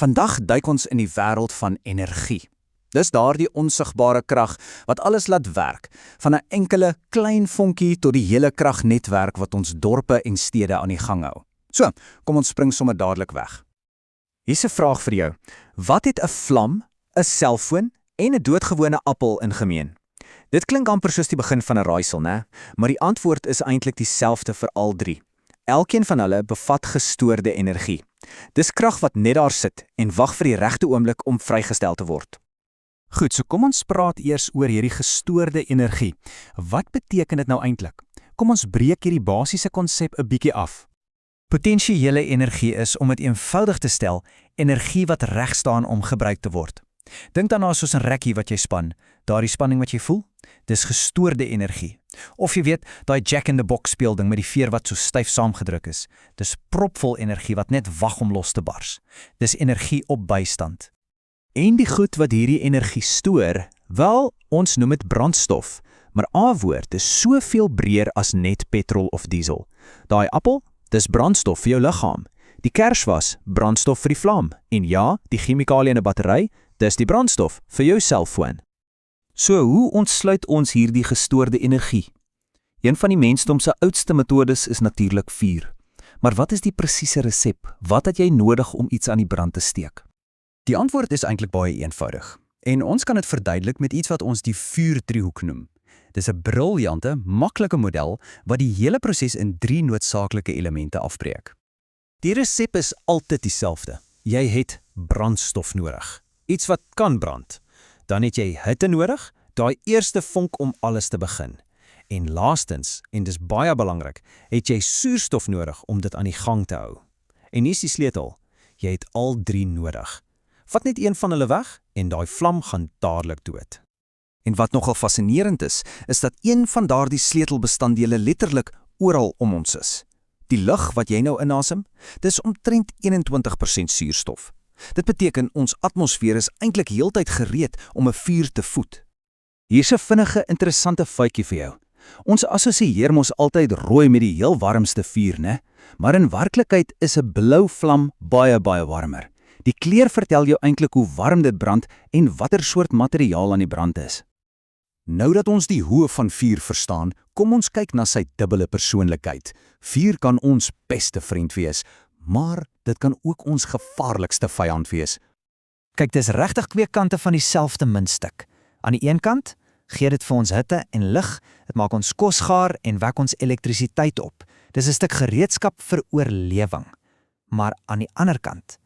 Vandag duik ons in die wêreld van energie. Dis daardie onsigbare krag wat alles laat werk, van 'n enkele klein vonkie tot die hele kragnetwerk wat ons dorpe en stede aan die gang hou. So, kom ons spring sommer dadelik weg. Hier's 'n vraag vir jou. Wat het 'n vlam, 'n selfoon en 'n doodgewone appel in gemeen? Dit klink amper soos die begin van 'n raaisel, né? Maar die antwoord is eintlik dieselfde vir al drie. Elkeen van hulle bevat gestoorde energie. Dis krag wat net daar sit en wag vir die regte oomblik om vrygestel te word. Goed, so kom ons praat eers oor hierdie gestoorde energie. Wat beteken dit nou eintlik? Kom ons breek hierdie basiese konsep 'n bietjie af. Potensiële energie is, om dit eenvoudig te stel, energie wat reg staan om gebruik te word. Dink daarna soos 'n rekkie wat jy span. Daardie spanning wat jy voel, dis gestoorde energie. Of jy weet, daai Jack-in-the-Box speelding met die veer wat so styf saamgedruk is. Dis propvol energie wat net wag om los te bars. Dis energie op bystand. En die goed wat hierdie energie stoor, wel, ons noem dit brandstof. Maar A-woord is soveel breër as net petrol of diesel. Daai appel, dis brandstof vir jou liggaam. Die kers was brandstof vir die vlam. En ja, die chemikalie in 'n battery, dis die brandstof vir jou selfoon. So, hoe ontsluit ons hierdie gestoorde energie? Een van die mensdom se oudste metodes is natuurlik vuur. Maar wat is die presiese resep? Wat het jy nodig om iets aan die brand te steek? Die antwoord is eintlik baie eenvoudig. En ons kan dit verduidelik met iets wat ons die vuurdriehoek noem. Dis 'n briljante, maklike model wat die hele proses in 3 noodsaaklike elemente afbreek. Die resep is altyd dieselfde. Jy het brandstof nodig. Iets wat kan brand. Dan het jy hitte nodig, daai eerste vonk om alles te begin. En laastens, en dis baie belangrik, het jy suurstof nodig om dit aan die gang te hou. En hier's die sleutel. Jy het al 3 nodig. Vat net een van hulle weg en daai vlam gaan dadelik dood. En wat nogal fascinerend is dat een van daardie sleutelbestanddele letterlik oral om ons is. Die lug wat jy nou inasem, dis omtrent 21% suurstof. Dit beteken ons atmosfeer is eintlik heeltyd gereed om 'n vuur te voed. Hier's 'n vinnige, interessante feitjie vir jou. Ons assosieer mos altyd rooi met die heel warmste vuur, né? Maar in werklikheid is 'n blou vlam baie warmer. Die kleur vertel jou eintlik hoe warm dit brand en watter soort materiaal aan die brand is. Nou dat ons die hoe van vuur verstaan, kom ons kyk na sy dubbele persoonlikheid. Vuur kan ons beste vriend wees, maar dit kan ook ons gevaarlikste vyand wees. Kyk, dis regtig twee kante van dieselfde muntstuk. Aan die een kant gee dit vir ons hitte en lig, dit maak ons kos gaar en wek ons elektrisiteit op. Dis 'n stuk gereedskap vir oorlewing. Maar aan die ander kant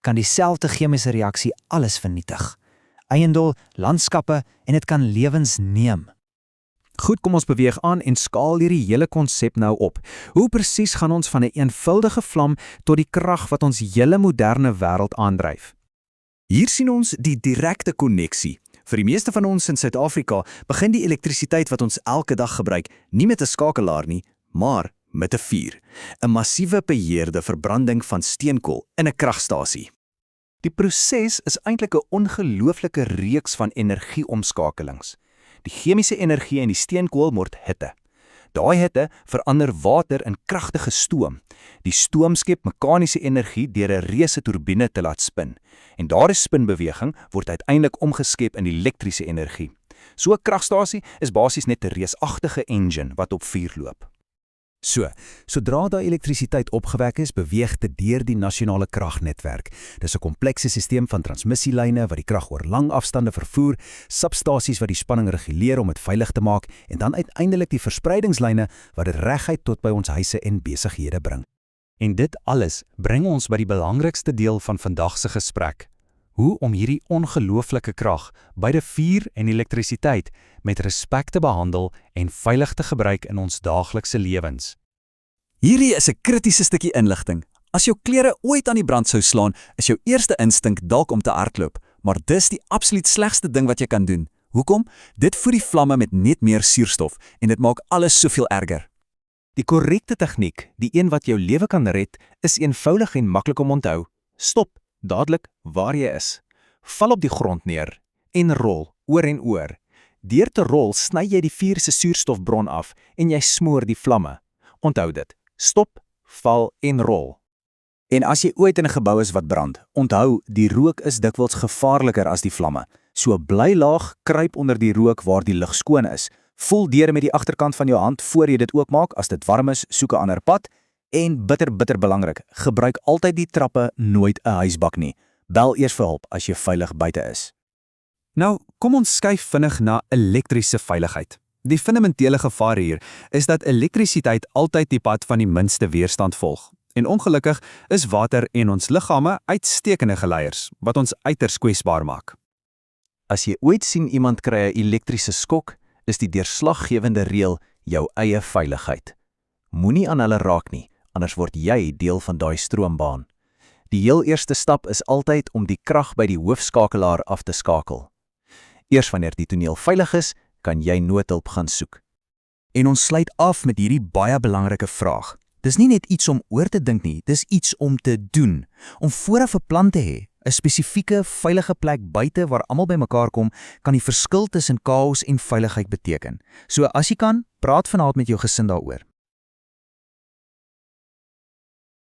kan dieselfde chemiese reaksie alles vernietig. Eiendom, landskappe en dit kan lewens neem. Goed, kom ons beweeg aan en skaal hierdie hele konsep nou op. Hoe presies gaan ons van 'n eenvoudige vlam tot die krag wat ons hele moderne wêreld aandryf? Hier sien ons die direkte koneksie. Vir die meeste van ons in Suid-Afrika begin die elektrisiteit wat ons elke dag gebruik nie met 'n skakelaar nie, maar met 'n vuur. 'n Massiewe beheerde verbranding van steenkool in 'n kragstasie. Die proses is eintlik 'n ongelooflike reeks van energieomskakelings. Die chemiese energie in die steenkool word hitte. Daai hitte verander water in kragtige stoom. Die stoom skep meganiese energie deur 'n reuse turbine te laat spin. En daardie spinbeweging word uiteindelik omgeskep in elektriese energie. So 'n kragstasie is basies net 'n reusagtige engine wat op vuur loop. So, sodra daai elektrisiteit opgewek is, beweeg dit deur die nasionale kragnetwerk. Dis 'n komplekse stelsel van transmissielyne wat die krag oor lang afstande vervoer, substasies wat die spanning reguleer om dit veilig te maak, en dan uiteindelik die verspreidingslyne wat dit reguit tot by ons huise en besighede bring. En dit alles bring ons by die belangrikste deel van vandag se gesprek. Hoe om hierdie ongelooflike krag, beide vuur en elektrisiteit, met respek te behandel en veilig te gebruik in ons daaglikse lewens. Hierdie is 'n kritiese stukkie inligting. As jou klere ooit aan die brand sou slaan, is jou eerste instink dalk om te hardloop, maar dis die absoluut slegste ding wat jy kan doen. Hoekom? Dit voed die vlamme met net meer suurstof en dit maak alles soveel erger. Die korrekte tegniek, die een wat jou lewe kan red, is eenvoudig en maklik om onthou. Stop dadelik waar jy is. Val op die grond neer en rol oor en oor. Deur te rol sny jy die vuur se suurstofbron af en jy smoor die vlamme. Onthou dit. Stop, val en rol. En as jy ooit in 'n gebou is wat brand, onthou, die rook is dikwels gevaarliker as die vlamme. So bly laag, kruip onder die rook waar die lug skoon is. Voel deur met die agterkant van jou hand voor jy dit oopmaak. As dit warm is, soek 'n ander pad. En bitter belangrik, gebruik altyd die trappe, nooit 'n huisbak nie. Bel eers vir hulp as jy veilig buite is. Nou, kom ons skuif vinnig na elektriese veiligheid. Die fundamentele gevaar hier is dat elektrisiteit altyd die pad van die minste weerstand volg. En ongelukkig is water en ons liggame uitstekende geleiers, wat ons uiters kwesbaar maak. As jy ooit sien iemand kry 'n elektriese skok, is die deurslaggewende reël jou eie veiligheid. Moenie aan hulle raak nie, anders word jy deel van daai stroombaan. Die heel eerste stap is altyd om die krag by die hoofskakelaar af te skakel. Eers wanneer die toneel veilig is, kan jy noodhulp gaan soek. En ons sluit af met hierdie baie belangrike vraag. Dis nie net iets om oor te dink nie, dis iets om te doen. Om vooraf 'n plan te hê, 'n spesifieke veilige plek buite waar almal bymekaar kom, kan die verskil tussen chaos en veiligheid beteken. So as jy kan, praat vanaand met jou gesin daaroor.